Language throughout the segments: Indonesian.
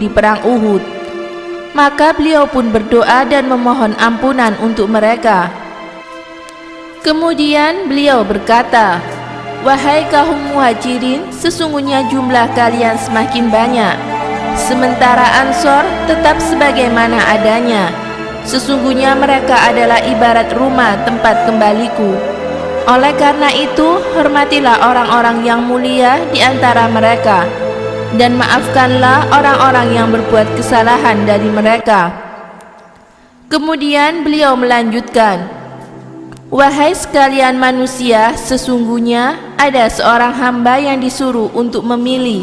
di perang Uhud. Maka beliau pun berdoa dan memohon ampunan untuk mereka. Kemudian beliau berkata, "Wahai kaum muhajirin, sesungguhnya jumlah kalian semakin banyak, sementara Ansor tetap sebagaimana adanya. Sesungguhnya mereka adalah ibarat rumah tempat kembaliku. Oleh karena itu, hormatilah orang-orang yang mulia di antara mereka, dan maafkanlah orang-orang yang berbuat kesalahan dari mereka." Kemudian beliau melanjutkan, "Wahai sekalian manusia, sesungguhnya ada seorang hamba yang disuruh untuk memilih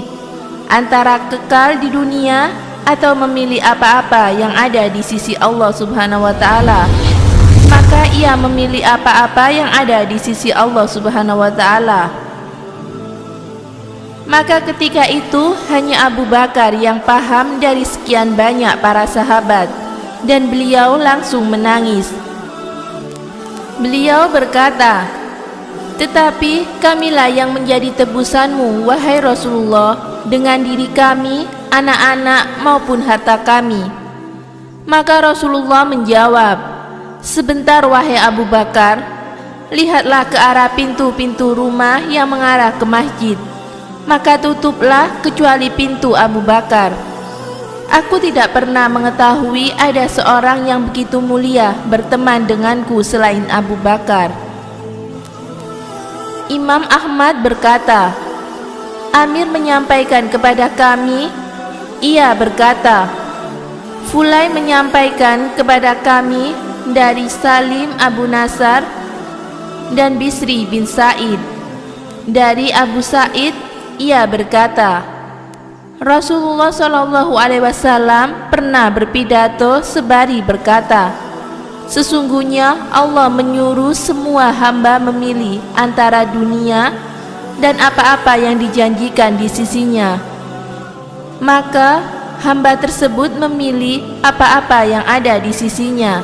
antara kekal di dunia atau memilih apa-apa yang ada di sisi Allah Subhanahu wa Ta'ala. Maka ia memilih apa-apa yang ada di sisi Allah Subhanahu wa Ta'ala." Maka ketika itu hanya Abu Bakar yang paham dari sekian banyak para sahabat, dan beliau langsung menangis. Beliau berkata, "Tetapi kamilah yang menjadi tebusanmu, wahai Rasulullah, dengan diri kami, anak-anak maupun harta kami." Maka Rasulullah menjawab, "Sebentar wahai Abu Bakar, lihatlah ke arah pintu-pintu rumah yang mengarah ke masjid, maka tutuplah kecuali pintu Abu Bakar. Aku tidak pernah mengetahui ada seorang yang begitu mulia berteman denganku selain Abu Bakar." Imam Ahmad berkata, "Amir menyampaikan kepada kami," ia berkata, "Fulai menyampaikan kepada kami dari Salim Abu Nasar dan Bisri bin Sa'id. Dari Abu Sa'id, ia berkata, Rasulullah SAW pernah berpidato sebari berkata, sesungguhnya Allah menyuruh semua hamba memilih antara dunia dan apa-apa yang dijanjikan di sisinya. Maka hamba tersebut memilih apa-apa yang ada di sisinya."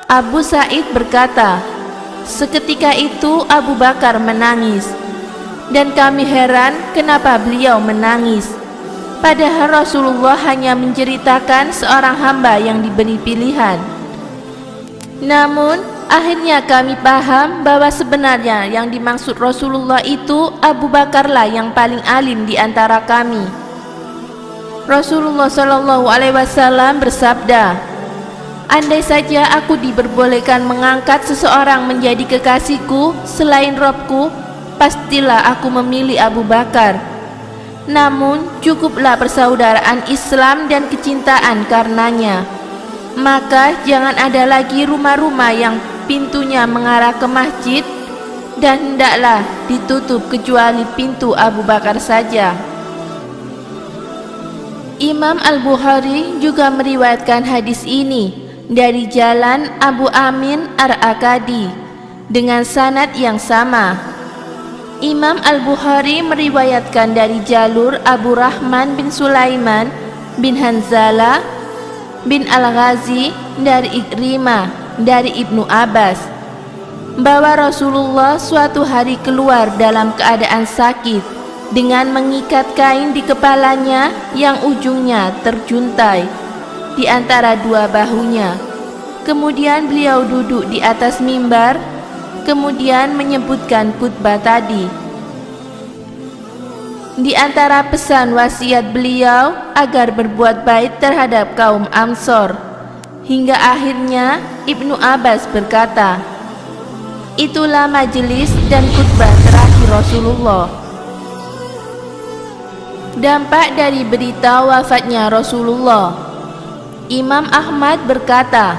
Abu Sa'id berkata, "Seketika itu Abu Bakar menangis, dan kami heran kenapa beliau menangis. Padahal Rasulullah hanya menceritakan seorang hamba yang diberi pilihan. Namun akhirnya kami paham bahwa sebenarnya yang dimaksud Rasulullah itu Abu Bakarlah yang paling alim di antara kami." Rasulullah SAW bersabda, "Andai saja aku diperbolehkan mengangkat seseorang menjadi kekasihku selain Robku, pastilah aku memilih Abu Bakar. Namun cukuplah persaudaraan Islam dan kecintaan karenanya. Maka jangan ada lagi rumah-rumah yang pintunya mengarah ke masjid, dan hendaklah ditutup kecuali pintu Abu Bakar saja." Imam Al-Bukhari juga meriwayatkan hadis ini dari jalan Abu Amin Ar-Akadi dengan sanad yang sama. Imam Al-Bukhari meriwayatkan dari jalur Abu Rahman bin Sulaiman bin Hanzalah bin Al-Ghazi dari Ikrimah dari Ibnu Abbas bahwa Rasulullah suatu hari keluar dalam keadaan sakit dengan mengikat kain di kepalanya yang ujungnya terjuntai di antara dua bahunya. Kemudian beliau duduk di atas mimbar, kemudian menyebutkan khutbah tadi. Di antara pesan wasiat beliau agar berbuat baik terhadap kaum Ansor, hingga akhirnya Ibnu Abbas berkata, "Itulah majelis dan khutbah terakhir Rasulullah." Dampak dari berita wafatnya Rasulullah. Imam Ahmad berkata,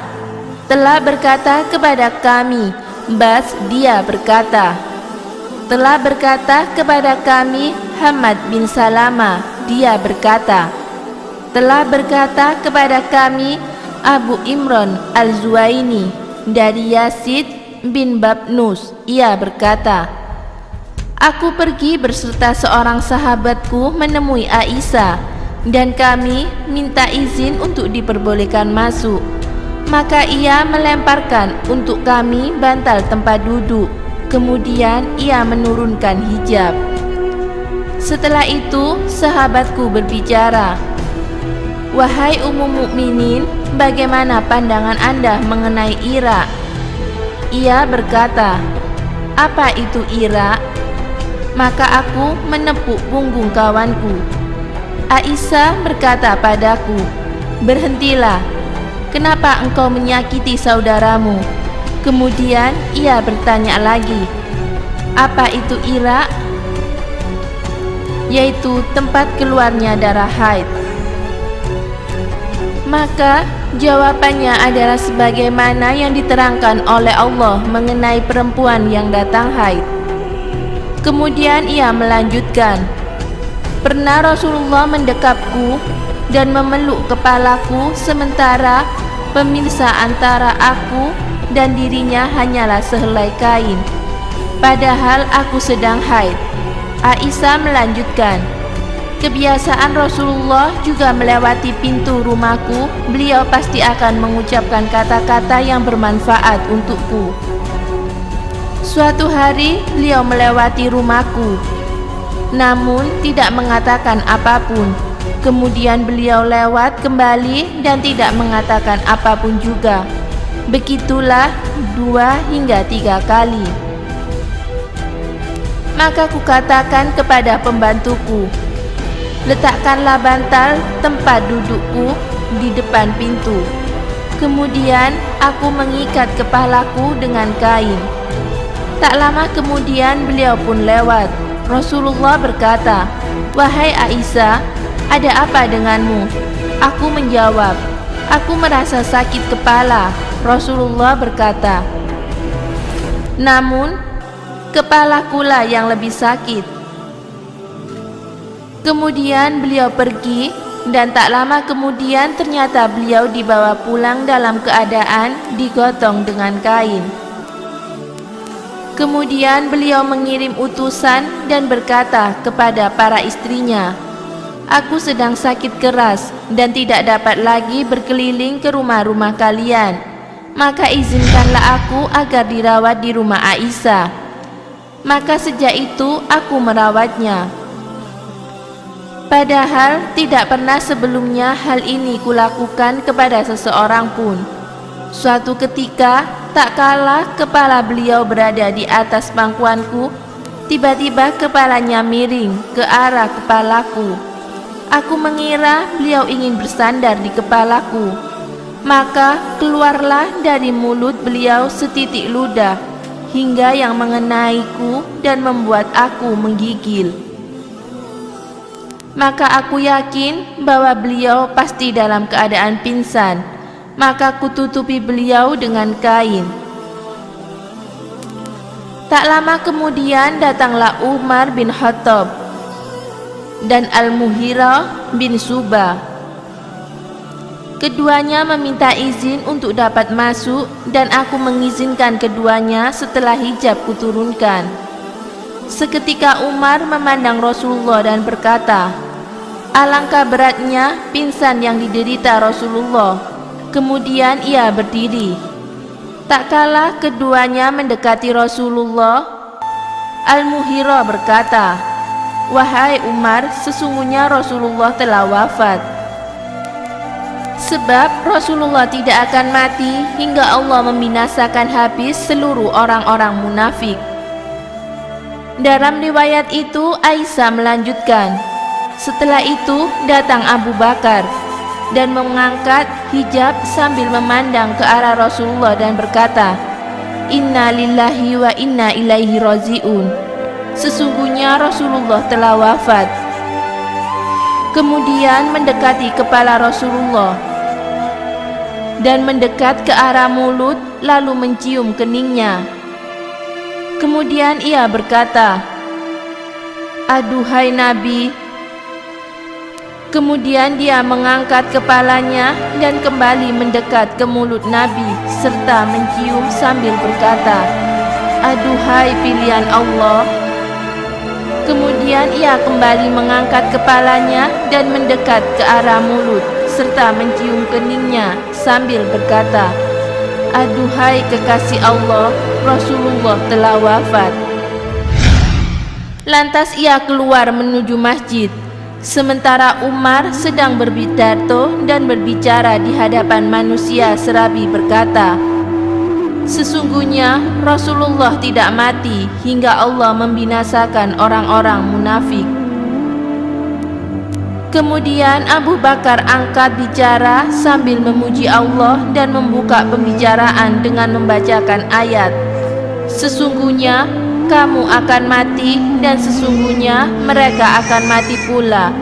telah berkata kepada kami Bas, dia berkata, telah berkata kepada kami Hamad bin Salama, dia berkata, telah berkata kepada kami Abu Imran Al-Zuwaini dari Yazid bin Babnus, ia berkata, aku pergi berserta seorang sahabatku menemui Aisyah, dan kami minta izin untuk diperbolehkan masuk. Maka ia melemparkan untuk kami bantal tempat duduk. Kemudian ia menurunkan hijab. Setelah itu, sahabatku berbicara, "Wahai Ummul Mukminin, bagaimana pandangan Anda mengenai Ira?" Ia berkata, "Apa itu Ira?" Maka aku menepuk punggung kawanku. Aisyah berkata padaku, "Berhentilah, kenapa engkau menyakiti saudaramu?" Kemudian ia bertanya lagi, "Apa itu Ira?" Yaitu tempat keluarnya darah haid. Maka jawabannya adalah sebagaimana yang diterangkan oleh Allah mengenai perempuan yang datang haid. Kemudian ia melanjutkan, "Pernah Rasulullah mendekapku dan memeluk kepalaku sementara pemisah antara aku dan dirinya hanyalah sehelai kain, padahal aku sedang haid." Aisyah melanjutkan, "Kebiasaan Rasulullah juga melewati pintu rumahku, beliau pasti akan mengucapkan kata-kata yang bermanfaat untukku. Suatu hari beliau melewati rumahku, namun tidak mengatakan apapun. Kemudian beliau lewat kembali dan tidak mengatakan apapun juga. Begitulah 2 hingga 3 kali. Maka kukatakan kepada pembantuku, letakkanlah bantal tempat dudukku di depan pintu. Kemudian aku mengikat kepalaku dengan kain. Tak lama kemudian beliau pun lewat. Rasulullah berkata, 'Wahai Aisyah, ada apa denganmu?' Aku menjawab, 'Aku merasa sakit kepala.' Rasulullah berkata, 'Namun kepalakulah yang lebih sakit.' Kemudian beliau pergi, dan tak lama kemudian ternyata beliau dibawa pulang dalam keadaan digotong dengan kain. Kemudian beliau mengirim utusan dan berkata kepada para istrinya, 'Aku sedang sakit keras dan tidak dapat lagi berkeliling ke rumah-rumah kalian. Maka izinkanlah aku agar dirawat di rumah Aisyah.' Maka sejak itu aku merawatnya. Padahal tidak pernah sebelumnya hal ini kulakukan kepada seseorang pun. Suatu ketika, tak kala kepala beliau berada di atas pangkuanku, tiba-tiba kepalanya miring ke arah kepalaku. Aku mengira beliau ingin bersandar di kepalaku. Maka keluarlah dari mulut beliau setitik ludah hingga yang mengenaiku dan membuat aku menggigil. Maka aku yakin bahwa beliau pasti dalam keadaan pingsan. Maka kututupi beliau dengan kain. Tak lama kemudian datanglah Umar bin Khattab dan Al-Mughirah bin Syu'bah. Keduanya meminta izin untuk dapat masuk, dan aku mengizinkan keduanya setelah hijab kuturunkan. Seketika Umar memandang Rasulullah dan berkata, "Alangkah beratnya pingsan yang diderita Rasulullah." Kemudian ia berdiri. Tak kala keduanya mendekati Rasulullah, Al-Mughirah berkata, "Wahai Umar, sesungguhnya Rasulullah telah wafat. Sebab Rasulullah tidak akan mati hingga Allah membinasakan habis seluruh orang-orang munafik." Dalam riwayat itu Aisyah melanjutkan, setelah itu datang Abu Bakar dan mengangkat hijab sambil memandang ke arah Rasulullah dan berkata, "Inna lillahi wa inna ilaihi raji'un." Sesungguhnya Rasulullah telah wafat. Kemudian mendekati kepala Rasulullah dan mendekat ke arah mulut, lalu mencium keningnya. Kemudian ia berkata, "Aduhai Nabi." Kemudian dia mengangkat kepalanya dan kembali mendekat ke mulut Nabi serta mencium sambil berkata, "Aduhai pilihan Allah." Kemudian ia kembali mengangkat kepalanya dan mendekat ke arah mulut serta mencium keningnya sambil berkata, "Aduhai kekasih Allah, Rasulullah telah wafat." Lantas ia keluar menuju masjid, sementara Umar sedang berpidato dan berbicara di hadapan manusia serabi berkata, "Sesungguhnya Rasulullah tidak mati hingga Allah membinasakan orang-orang munafik." Kemudian Abu Bakar angkat bicara sambil memuji Allah dan membuka pembicaraan dengan membacakan ayat, "Sesungguhnya kamu akan mati dan sesungguhnya mereka akan mati pula."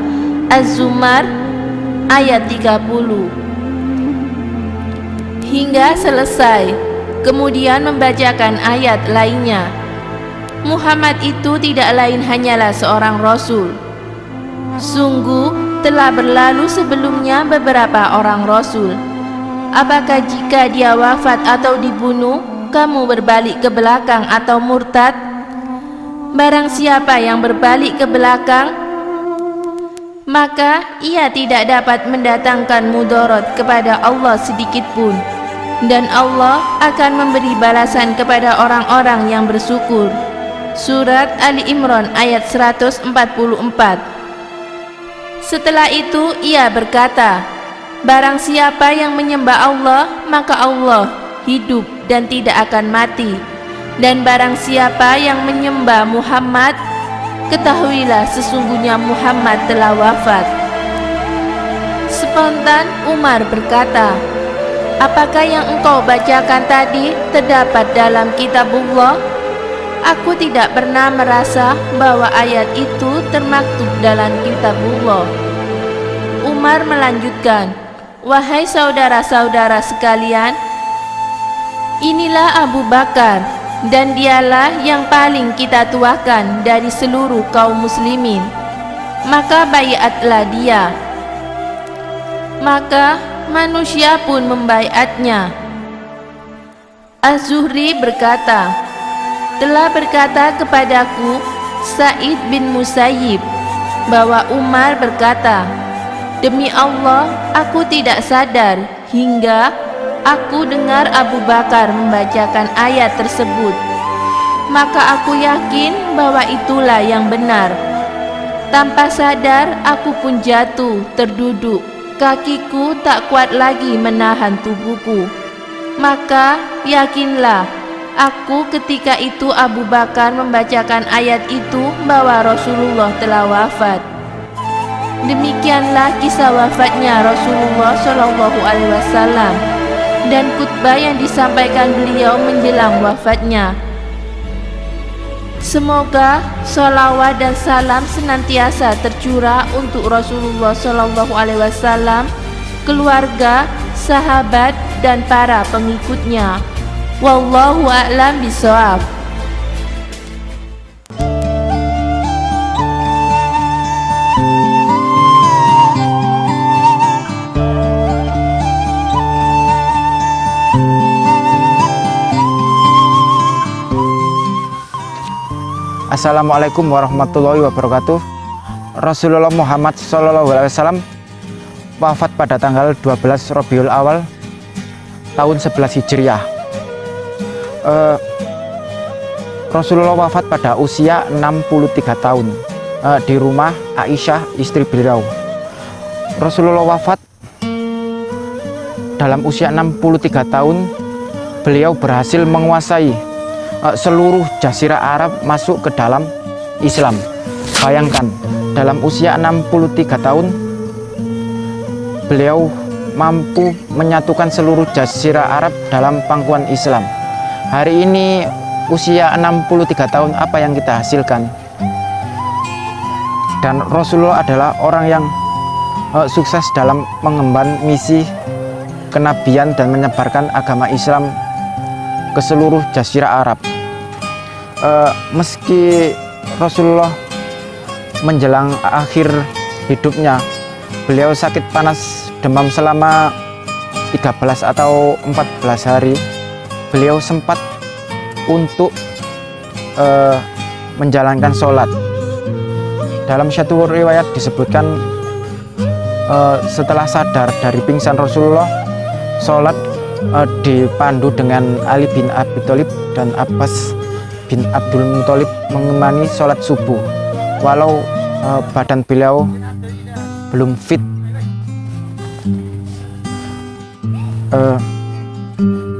Az-Zumar ayat 30. Hingga selesai. Kemudian membacakan ayat lainnya. Muhammad itu tidak lain hanyalah seorang rasul. Sungguh telah berlalu sebelumnya beberapa orang rasul. Apakah jika dia wafat atau dibunuh, kamu berbalik ke belakang atau murtad? Barang siapa yang berbalik ke belakang, maka ia tidak dapat mendatangkan mudarat kepada Allah sedikit pun, dan Allah akan memberi balasan kepada orang-orang yang bersyukur. Surat Ali Imran ayat 144. Setelah itu ia berkata, barang siapa yang menyembah Allah, maka Allah hidup dan tidak akan mati. Dan barang siapa yang menyembah Muhammad, ketahuilah sesungguhnya Muhammad telah wafat. Spontan Umar berkata, apakah yang engkau bacakan tadi terdapat dalam kitabullah? Aku tidak pernah merasa bahwa ayat itu termaktub dalam kitabullah. Umar melanjutkan, wahai saudara-saudara sekalian, inilah Abu Bakar, dan dialah yang paling kita tuakan dari seluruh kaum muslimin. Maka baiatlah dia. Maka manusia pun membaiatnya. Az-Zuhri berkata, telah berkata kepadaku Sa'id bin Musayyib bahwa Umar berkata, demi Allah aku tidak sadar hingga aku dengar Abu Bakar membacakan ayat tersebut. Maka aku yakin bahwa itulah yang benar. Tanpa sadar aku pun jatuh terduduk. Kakiku tak kuat lagi menahan tubuhku. Maka yakinlah aku ketika itu Abu Bakar membacakan ayat itu bahwa Rasulullah telah wafat. Demikianlah kisah wafatnya Rasulullah SAW dan khutbah yang disampaikan beliau menjelang wafatnya. Semoga sholawat dan salam senantiasa tercurah untuk Rasulullah SAW, keluarga, sahabat, dan para pengikutnya. Wallahu a'lam bishawab. Assalamualaikum warahmatullahi wabarakatuh. Rasulullah Muhammad SAW wafat pada tanggal 12 Rabiul Awal tahun 11 Hijriah. Rasulullah wafat pada usia 63 tahun di rumah Aisyah istri beliau. Rasulullah wafat dalam usia 63 tahun. Beliau berhasil menguasai seluruh jazirah Arab masuk ke dalam Islam. Bayangkan, dalam usia 63 tahun beliau mampu menyatukan seluruh jazirah Arab dalam pangkuan Islam. Hari ini usia 63 tahun, apa yang kita hasilkan? Dan Rasulullah adalah orang yang sukses dalam mengemban misi kenabian dan menyebarkan agama Islam ke seluruh jazirah Arab. Meski Rasulullah menjelang akhir hidupnya, beliau sakit panas demam selama 13 atau 14 hari. Beliau sempat untuk menjalankan sholat. Dalam satu riwayat disebutkan setelah sadar dari pingsan Rasulullah, sholat dipandu dengan Ali bin Abi Thalib dan Abbas bin Abdul Muthalib mengimani sholat subuh walau badan beliau belum fit.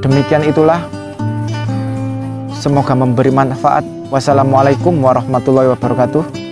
Demikian itulah, semoga memberi manfaat. Wassalamualaikum warahmatullahi wabarakatuh.